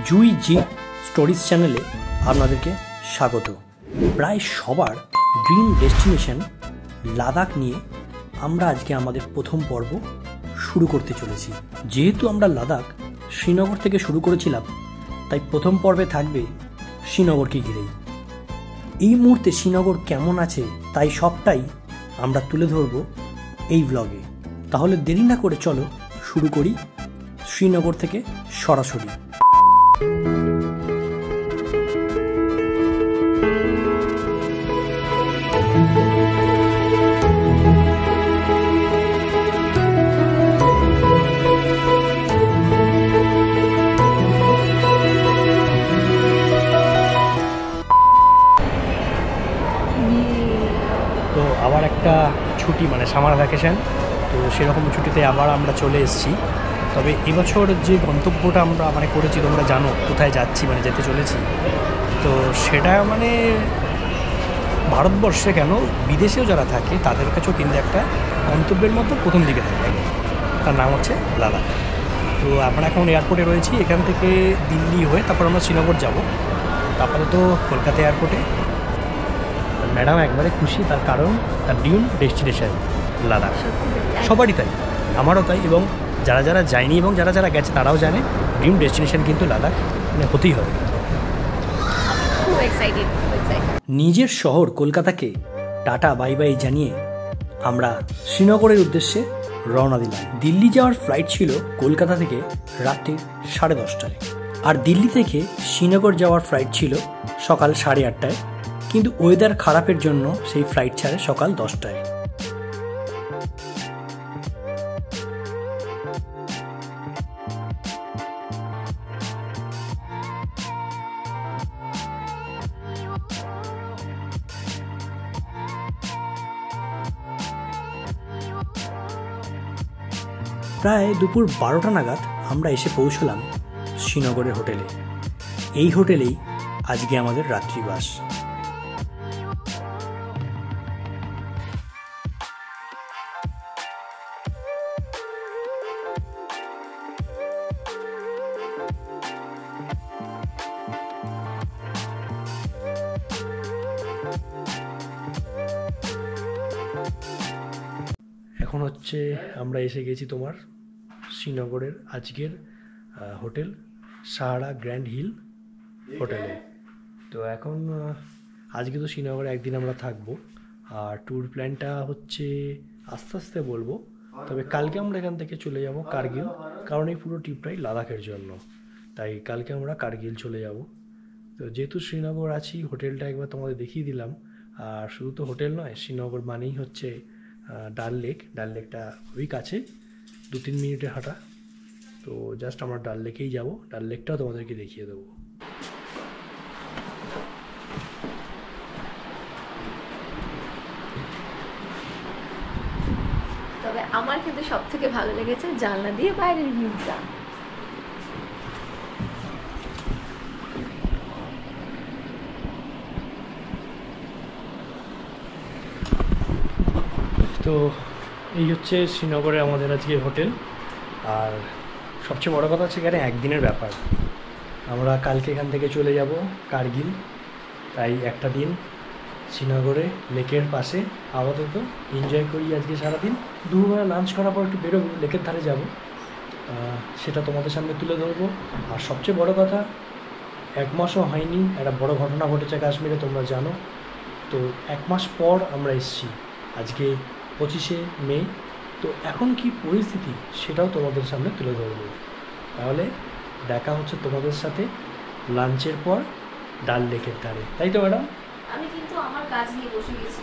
জুই zip stories চ্যানেলে আপনাদেরকে স্বাগত। প্রায় সবার ড্রিম ডেস্টিনেশন লাদাখ নিয়ে আমরা আজকে আমাদের প্রথম পর্ব শুরু করতে চলেছি। যেহেতু আমরা লাদাখ শ্রীনগর থেকে শুরু করেছিলাম, তাই প্রথম পর্বে থাকবে শ্রীনগরকে ঘিরেই। এই মুহূর্তে শ্রীনগর কেমন আছে তাই সবটাই আমরা তুলে ধরব এই ব্লগে। তাহলে দেরি না করে চলো শুরু করি শ্রীনগর থেকে সরাসরি। তো আবার একটা ছুটি, মানে সামার ভ্যাকেশন, তো সেরকম ছুটিতে আবার আমরা চলে এসেছি। তবে এবছর যে গন্তব্যটা আমরা করেছি, তোমরা জানো কোথায় যাচ্ছি, যেতে চলেছি। তো সেটা ভারতবর্ষে কেন, বিদেশেও যারা থাকে তাদের কাছেও কিন্তু একটা গন্তব্যের মতো প্রথম দিকে থাকে। তার নাম হচ্ছে লাদাখ। তো আমরা এখন এয়ারপোর্টে রয়েছি। এখান থেকে দিল্লি হয়ে তারপর আমরা শ্রীনগর যাব। আপাতত কলকাতা এয়ারপোর্টে। ম্যাডাম একবারে খুশি, তার কারণ তার ড্রিম ডেস্টিনেশন লাদাখ। সবারই তাই, আমারও তাই, এবং যারা যারা যায়নি এবং যারা যারা গেছে তারাও জানে ড্রিম ডেস্টিনেশন কিন্তু লাদাখ হতেই হবে। নিজের শহর কলকাতাকে টাটা বাই বাই জানিয়ে আমরা শ্রীনগরের উদ্দেশ্যে রওনা দিলাম। দিল্লি যাওয়ার ফ্লাইট ছিল কলকাতা থেকে রাত্রি 10:30টায়, আর দিল্লি থেকে শ্রীনগর যাওয়ার ফ্লাইট ছিল সকাল 8:30টায়। কিন্তু ওয়েদার খারাপের জন্য সেই ফ্লাইট ছাড়ে সকাল 10টায়। প্রায় দুপুর 12টা নাগাদ আমরা এসে পৌঁছলাম শ্রীনগরের হোটেলে। এই হোটেলেই আজকে আমাদের রাত্রিবাস। এখন আমরা এসে গেছি তোমার শ্রীনগরের আজকের হোটেল সাহারা গ্র্যান্ড হিল হোটেলে। তো এখন আজকে তো শ্রীনগরে একদিন আমরা থাকবো, আর ট্যুর প্ল্যানটা হচ্ছে আস্তে আস্তে বলবো। তবে কালকে আমরা এখান থেকে চলে যাব কার্গিল, কারণ এই পুরো ট্রিপটাই লাদাখের জন্য। তাই কালকে আমরা কার্গিল চলে যাব। তো যেহেতু শ্রীনগর আছি, হোটেলটা একবার তোমাদের দেখিয়ে দিলাম। আর শুধু তো হোটেল নয়, শ্রীনগর মানেই হচ্ছে ডাল লেক। ডাল লেকটা খুবই কাছে, 2-3 মিনিটের হাঁটা। তো জাস্ট আমরা ডাল লেকেই যাব, ডাল লেকটাও তোমাদেরকে দেখিয়ে দেবো। তবে আমার কিন্তু সব থেকে ভালো লেগেছে জানলা দিয়ে বাইরের ভিউটা। তো এই হচ্ছে শ্রীনগরে আমাদের আজকে হোটেল। আর সবচেয়ে বড় কথা হচ্ছে এখানে একদিনের ব্যাপার। আমরা কালকে এখান থেকে চলে যাব কার্গিল, তাই একটা দিন শ্রীনগরে লেকের পাশে আপাতত এনজয় করি আজকে সারাদিন। দুপুরবেলা লাঞ্চ করার পর একটু বেরোবো, লেকের ধারে যাব, সেটা তোমাদের সামনে তুলে ধরবো। আর সবচেয়ে বড় কথা, 1 মাসও হয়নি একটা বড় ঘটনা ঘটেছে কাশ্মীরে, তোমরা জানো। তো 1 মাস পর আমরা এসেছি, আজকে 25শে মে। তো এখন কি পরিস্থিতি সেটাও তোমাদের সামনে তুলে ধরবো। তাহলে দেখা হচ্ছে তোমাদের সাথে লাঞ্চের পর ডাল লেকের ধারে, তাই তো ম্যাডাম? আমি কিন্তু আমার কাজ নিয়ে বসে গেছি।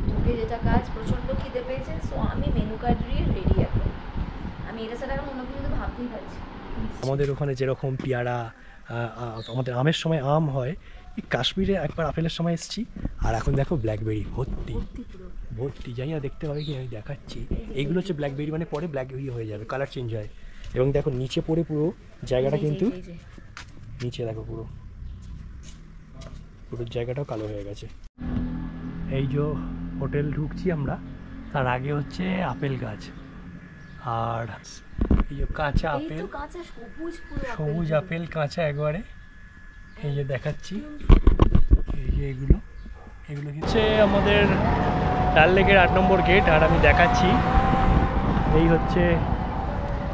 দুপুরে যেটা কাজ, প্রচণ্ড খিদে পেয়েছে, সো আমি মেনু কার্ড দিয়ে রেডি। এখন আমি এটা ছাড়া এখন অন্য কিছু ভাবতেই পারছি। আমাদের ওখানে যেরকম পেয়ারা, আমাদের আমের সময় আম হয়, এই কাশ্মীরে একবার আপেলের সময় এসেছি, আর এখন দেখো ব্ল্যাকবেরি ভর্তি ভর্তি। জানি না দেখতে পাবে কি, আমি দেখাচ্ছি। এইগুলো হচ্ছে ব্ল্যাকবেরি, পরে ব্ল্যাকবেরি হয়ে যাবে, কালার চেঞ্জ হয়। এবং দেখো নিচে পড়ে পুরো জায়গাটা কিন্তু, নিচে দেখো পুরো জায়গাটাও কালো হয়ে গেছে। এই যে হোটেল ঢুকছি আমরা, তার আগে হচ্ছে আপেল গাছ। আর এই যে কাঁচা এই আপেল, তো কাঁচা সবুজ পুরো সবুজ আপেল কাঁচা একবারে। এই যে দেখাচ্ছি, এই যে এগুলো হচ্ছে আমাদের ডাল লেকের 8 নম্বর গেট। আর আমি দেখাচ্ছি, এই হচ্ছে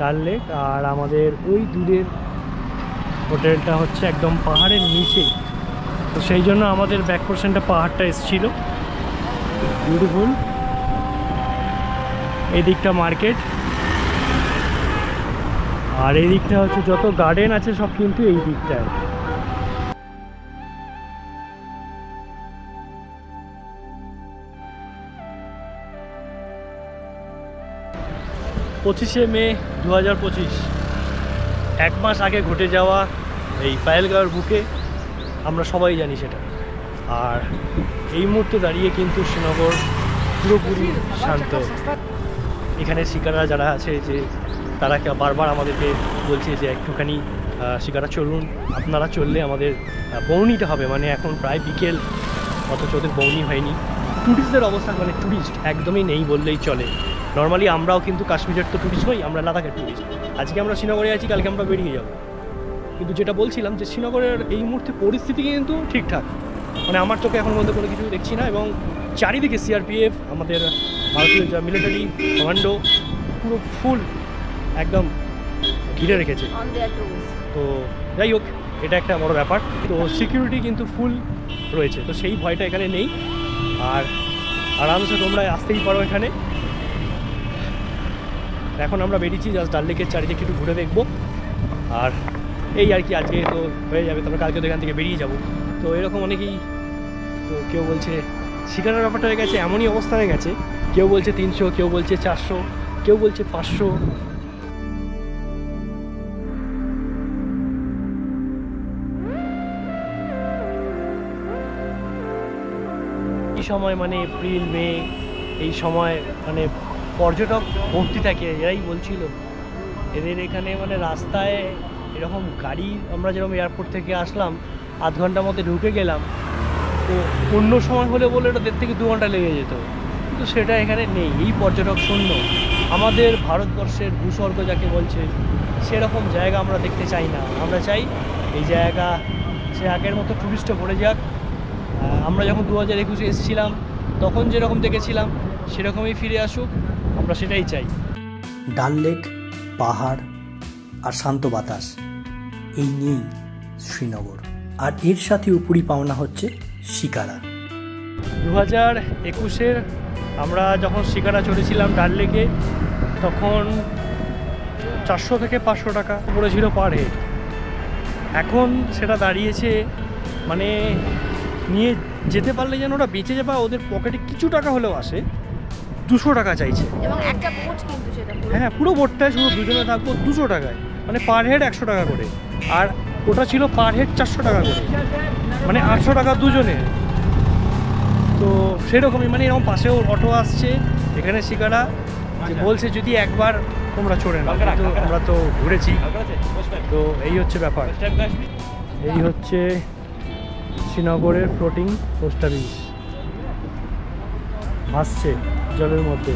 ডাল লেক। আর আমাদের ওই দূরের হোটেলটা হচ্ছে একদম পাহাড়ের নিচে, তো সেই জন্য আমাদের ব্যাক পোর্শনটা পাহাড়টা এসেছিল। বিউটিফুল। এই দিকটা মার্কেট, আর এই দিকটা হচ্ছে যত গার্ডেন আছে সব কিন্তু এই দিকটায়। 25শে মে 2025, এক মাস আগে ঘটে যাওয়া এই পায়েলগাঁওয়ের বুকে, আমরা সবাই জানি সেটা। আর এই মুহূর্তে দাঁড়িয়ে কিন্তু শ্রীনগর পুরোপুরি শান্ত। এখানে শিকাররা যারা আছে, যে তারা বারবার আমাদেরকে বলছে যে একটুখানি শিকারা চলুন, আপনারা চললে আমাদের বৌনিটা হবে। মানে এখন প্রায় বিকেল, অথচ ওদের বৌনি হয়নি। ট্যুরিস্টদের অবস্থা, মানে ট্যুরিস্ট একদমই নেই বললেই চলে। নর্মালি আমরাও কিন্তু কাশ্মীরের তো ট্যুরিস্ট নই, আমরা লাদাখের ট্যুরিস্ট। আজকে আমরা শ্রীনগরে আছি, কালকে আমরা বেরিয়ে যাব। কিন্তু যেটা বলছিলাম যে শ্রীনগরের এই মুহূর্তে পরিস্থিতি কিন্তু ঠিকঠাক, মানে আমার চোখে এখন মধ্যে কোনো কিছু দেখছি না। এবং চারিদিকে সিআরপিএফ, আমাদের ভারতীয় যা মিলিটারি কমান্ডো পুরো ফুল একদম ঘিরে রেখেছে। তো যাই হোক, এটা একটা বড় ব্যাপার। তো সিকিউরিটি কিন্তু ফুল রয়েছে, তো সেই ভয়টা এখানে নেই। আর আরামসে তোমরা আসতেই পারো এখানে। এখন আমরা বেরিয়েছি জাস্ট ডাল লেকের চারিদিকে একটু ঘুরে দেখবো। আর এই আর কি, আজকে তো হয়ে যাবে, তারপর কালকে তো এখান থেকে বেরিয়ে যাব। তো এরকম অনেকেই, তো কেউ বলছে শিকারের ব্যাপারটা হয়ে গেছে, এমনই অবস্থা হয়ে গেছে। কেউ বলছে 300, কেউ বলছে 400, কেউ বলছে 500। এই সময় মানে এপ্রিল মে, এই সময় মানে পর্যটক ভর্তি থাকে। এরাই বলছিল এদের এখানে মানে রাস্তায় এরকম গাড়ি, আমরা যেরকম এয়ারপোর্ট থেকে আসলাম 8 ঘন্টার মধ্যে ঢুকে গেলাম, তো অন্য সময় হলে বলে এটা 1.5 থেকে 2 ঘন্টা লেগে যেত। কিন্তু সেটা এখানে নেই, এই পর্যটক শূন্য। আমাদের ভারতবর্ষের ভূস্বর্গ যাকে বলছে, সেরকম জায়গা আমরা দেখতে চাই না। আমরা চাই এই জায়গা সে আগের মতো টুরিস্টে ভরে যাক। আমরা যখন 2021-এ এসেছিলাম তখন যেরকম দেখেছিলাম সেরকমই ফিরে আসুক, আমরা সেটাই চাই। ডাল লেক, পাহাড় আর শান্ত বাতাস, এই নিয়েই শ্রীনগর। আর এর সাথে উপরি পাওনা হচ্ছে শিকারা। 2021-এর আমরা যখন শিকারা চড়েছিলাম ডাল লেকে, তখন 400 থেকে 500 টাকা পড়েছিল পার হেড। এখন সেটা দাঁড়িয়েছে, মানে নিয়ে যেতে পারলে যেন ওরা বেঁচে যাবে, ওদের পকেটে কিছু টাকা হলেও আসে, 200 টাকা চাইছে। এবং একটা বোট কিন্তু সেটা হ্যাঁ, পুরো বোটটায় শুধু দুজনে থাকবো 200 টাকায়, মানে পার হেড 100 টাকা করে। আর ওটা ছিল পার হেড 400 টাকা করে, মানে 800 টাকা দুজনে। তো সেরকমই, মানে এরকম পাশেও অটো আসছে এখানে শিকারা, যে বলছে যদি একবার তোমরা চড়ে নাও। কিন্তু আমরা তো ঘুরেছি, তো এই হচ্ছে ব্যাপার। এই হচ্ছে শ্রীনগরের ফ্লোটিং পোস্ট অফিস, ভাসছে জলের মধ্যে,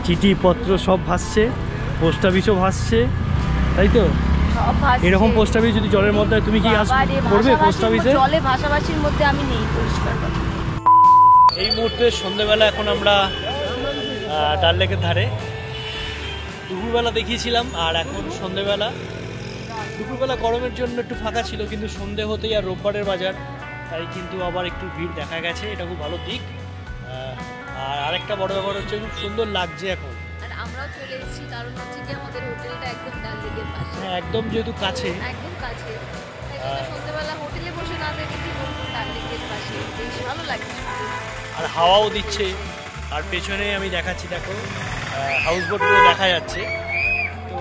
চিঠিপত্র সব ভাসছে, পোস্ট অফিসও ভাসছে, তাই তো? এরকম পোস্ট অফিস যদি জলের মধ্যে, তুমি কি করবে পোস্ট অফিসে? জলে ভাষাভাষীর মধ্যে আমি নেই পরিষ্কার। এই মুহূর্তে সন্ধ্যেবেলা, এখন আমরা ডাল লেকের ধারে। দুপুরবেলা দেখিয়েছিলাম, আর এখন সন্ধ্যেবেলা। দুপুরবেলা গরমের জন্য একটু ফাঁকা ছিল, কিন্তু সন্ধ্যে হতেই, আর রোববারের বাজার, তাই কিন্তু আবার একটু ভিড় দেখা গেছে। এটা খুব ভালো দিক। আর আরেকটা বড় ব্যাপার হচ্ছে, খুব সুন্দর লাগছে এখন। আর আমরাও চলে এসেছি, কারণ হচ্ছে কি আমাদের হোটেলটা একদম ডাল লেকের পাশে। হ্যাঁ, একদম, যেহেতু কাছে, একদম কাছে। সন্ধ্যেবেলা হোটেলে বসে না দেখে কি বলবো, ডাল লেকের পাশে বেশ ভালো লাগছে। আর হাওয়াও দিচ্ছে। আর পেছনে আমি দেখাচ্ছি, দেখো হাউস বোটগুলো দেখা যাচ্ছে। তো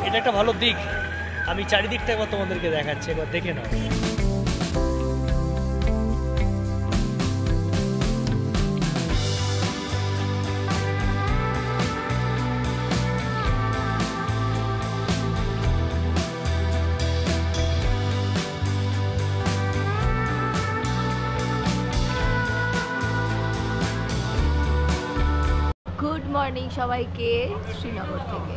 এটা একটা ভালো দিক। আমি চারিদিকটা একবার তোমাদেরকে দেখাচ্ছি, একবার দেখে নাও। গুড মর্নিং সবাইকে শ্রীনগর থেকে।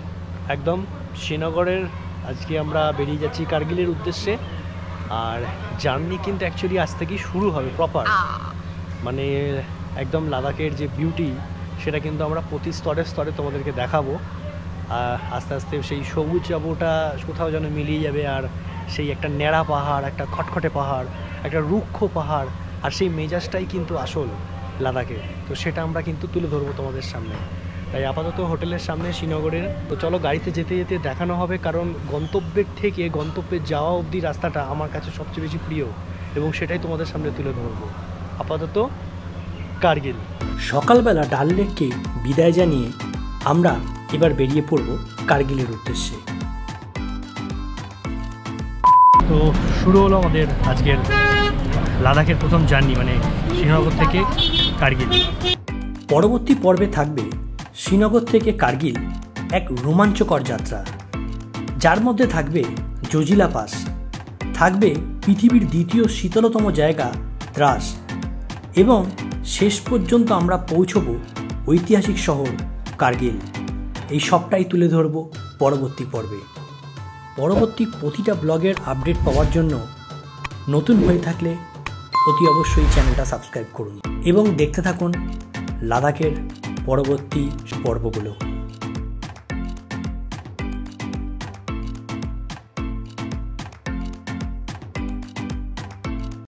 একদম শ্রীনগরের আজকে আমরা বেরিয়ে যাচ্ছি কার্গিলের উদ্দেশ্যে। আর জার্নি কিন্তু অ্যাকচুয়ালি আজ থেকেই শুরু হবে প্রপার, মানে একদম লাদাখের যে বিউটি সেটা কিন্তু আমরা প্রতি স্তরে স্তরে তোমাদেরকে দেখাবো। আস্তে আস্তে সেই সবুজ যাবোটা কোথাও যেন মিলিয়ে যাবে, আর সেই একটা ন্যাড়া পাহাড়, একটা খটখটে পাহাড়, একটা রুক্ষ পাহাড়, আর সেই মেজাজটাই কিন্তু আসল লাদাখে। তো সেটা আমরা কিন্তু তুলে ধরবো তোমাদের সামনে। তাই আপাতত হোটেলের সামনে শ্রীনগরের, তো চলো গাড়িতে যেতে যেতে দেখানো হবে, কারণ গন্তব্যের থেকে গন্তব্যে যাওয়া অবধি রাস্তাটা আমার কাছে সবচেয়ে বেশি প্রিয় এবং সেটাই তোমাদের সামনে তুলে ধরবো। আপাতত কার্গিল। সকালবেলা ডাল লেককে বিদায় জানিয়ে আমরা এবার বেরিয়ে পড়ব কার্গিলের উদ্দেশ্যে। তো শুরু হলো আমাদের আজকের লাদাখের প্রথম জার্নি, মানে শ্রীনগর থেকে কার্গিল। পরবর্তী পর্বে থাকবে শ্রীনগর থেকে কার্গিল এক রোমাঞ্চকর যাত্রা, যার মধ্যে থাকবে জজিলা পাস, থাকবে পৃথিবীর দ্বিতীয় শীতলতম জায়গা দ্রাস, এবং শেষ পর্যন্ত আমরা পৌঁছব ঐতিহাসিক শহর কার্গিল। এই সবটাই তুলে ধরব পরবর্তী পর্বে। পরবর্তী প্রতিটা ব্লগের আপডেট পাওয়ার জন্য নতুন হয়ে থাকলে অতি অবশ্যই চ্যানেলটা সাবস্ক্রাইব করুন এবং দেখতে থাকুন লাদাখের পরবর্তী পর্বগুলো।